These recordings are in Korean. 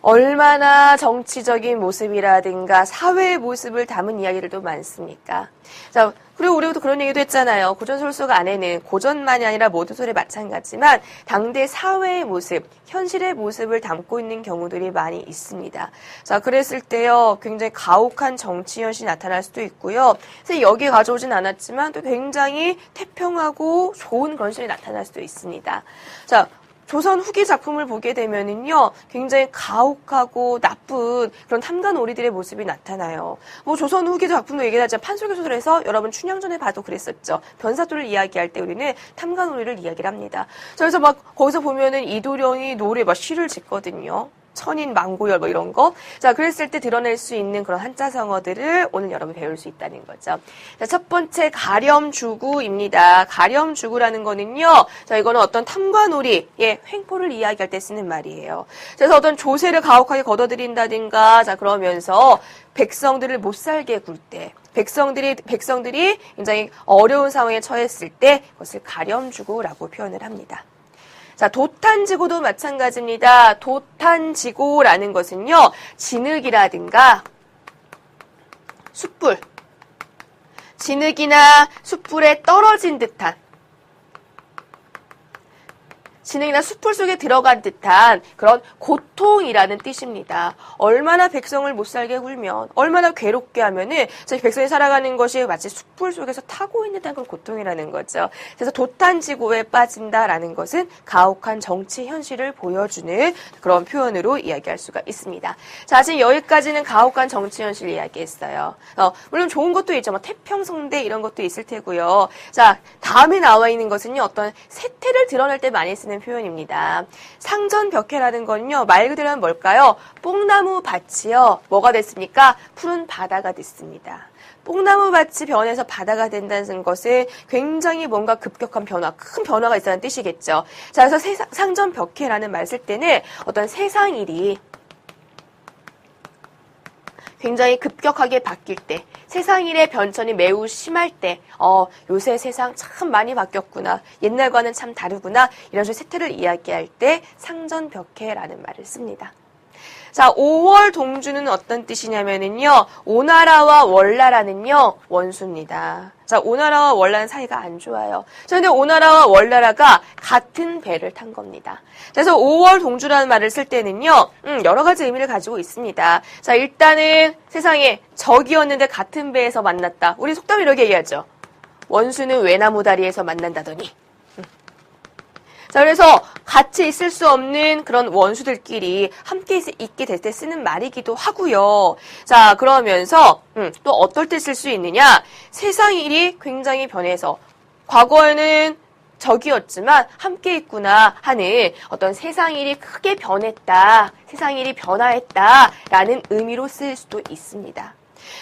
얼마나 정치적인 모습이라든가 사회의 모습을 담은 이야기들도 많습니까? 자, 그리고 우리도 그런 얘기도 했잖아요. 고전솔속 안에는 고전만이 아니라 모든 소리 마찬가지지만 당대 사회의 모습, 현실의 모습을 담고 있는 경우들이 많이 있습니다. 자, 그랬을 때요, 굉장히 가혹한 정치 현실이 나타날 수도 있고요. 그래서 여기에 가져오진 않았지만 또 굉장히 태평하고 좋은 그런 실이 나타날 수도 있습니다. 자, 조선 후기 작품을 보게 되면은요, 굉장히 가혹하고 나쁜 그런 탐관오리들의 모습이 나타나요. 뭐 조선 후기 작품도 얘기하자면 판소개소설에서 여러분 춘향전에 봐도 그랬었죠. 변사도를 이야기할 때 우리는 탐관오리를 이야기를 합니다. 그래서 막 거기서 보면은 이도령이 노래 막 시를 짓거든요. 천인 망고열 뭐 이런 거. 자, 그랬을 때 드러낼 수 있는 그런 한자성어들을 오늘 여러분 배울 수 있다는 거죠. 자, 첫 번째 가렴주구입니다. 가렴주구라는 거는요. 자, 이거는 어떤 탐관오리, 횡포를 이야기할 때 쓰는 말이에요. 그래서 어떤 조세를 가혹하게 걷어들인다든가, 자, 그러면서 백성들을 못 살게 굴 때, 백성들이 굉장히 어려운 상황에 처했을 때 그것을 가렴주구라고 표현을 합니다. 자, 도탄지고도 마찬가지입니다. 도탄지고라는 것은요, 진흙이라든가 숯불, 진흙이나 숯불에 떨어진 듯한, 진흙이나 숯불 속에 들어간 듯한 그런 고통이라는 뜻입니다. 얼마나 백성을 못 살게 굴면, 얼마나 괴롭게 하면은 저희 백성이 살아가는 것이 마치 숯불 속에서 타고 있는 그런 고통이라는 거죠. 그래서 도탄지고에 빠진다라는 것은 가혹한 정치 현실을 보여주는 그런 표현으로 이야기할 수가 있습니다. 자, 지금 여기까지는 가혹한 정치 현실 이야기했어요. 물론 좋은 것도 있죠. 뭐 태평성대 이런 것도 있을 테고요. 자, 다음에 나와 있는 것은요, 어떤 세태를 드러낼 때 많이 쓰는 표현입니다. 상전벽해라는 건요, 말 그대로는 뭘까요? 뽕나무 밭이요. 뭐가 됐습니까? 푸른 바다가 됐습니다. 뽕나무 밭이 변해서 바다가 된다는 것은 굉장히 뭔가 급격한 변화, 큰 변화가 있다는 뜻이겠죠. 자, 그래서 상전벽해라는 말 쓸 때는 어떤 세상 일이 굉장히 급격하게 바뀔 때, 세상 일의 변천이 매우 심할 때, 요새 세상 참 많이 바뀌었구나, 옛날과는 참 다르구나, 이런 식의 세태를 이야기할 때 상전벽해라는 말을 씁니다. 자, 5월 동주는 어떤 뜻이냐면은요, 오나라와 월나라는요, 원수입니다. 자, 오나라와 월나라는 사이가 안 좋아요. 자, 근데 오나라와 월나라가 같은 배를 탄 겁니다. 그래서 5월 동주라는 말을 쓸 때는요, 여러 가지 의미를 가지고 있습니다. 자, 일단은 세상에 적이었는데 같은 배에서 만났다. 우리 속담 이렇게 얘기하죠. 원수는 외나무 다리에서 만난다더니. 자, 그래서 같이 있을 수 없는 그런 원수들끼리 함께 있게 될 때 쓰는 말이기도 하고요. 자, 그러면서 또 어떨 때 쓸 수 있느냐? 세상 일이 굉장히 변해서 과거에는 적이었지만 함께 있구나 하는 어떤 세상 일이 크게 변했다, 세상 일이 변화했다라는 의미로 쓸 수도 있습니다.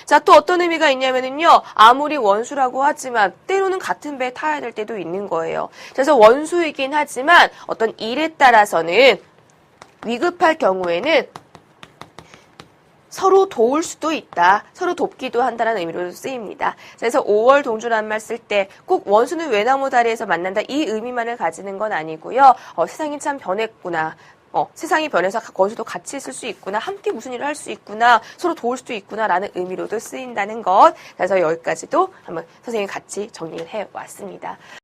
자, 또 어떤 의미가 있냐면은요, 아무리 원수라고 하지만 때로는 같은 배에 타야 될 때도 있는 거예요. 그래서 원수이긴 하지만 어떤 일에 따라서는 위급할 경우에는 서로 도울 수도 있다, 서로 돕기도 한다는 의미로 쓰입니다. 그래서 5월 동주라는 말 쓸 때 꼭 원수는 외나무 다리에서 만난다, 이 의미만을 가지는 건 아니고요. 세상이 참 변했구나, 세상이 변해서 원수도 같이 있을 수 있구나, 함께 무슨 일을 할 수 있구나, 서로 도울 수도 있구나라는 의미로도 쓰인다는 것. 그래서 여기까지도 한번 선생님이 같이 정리를 해왔습니다.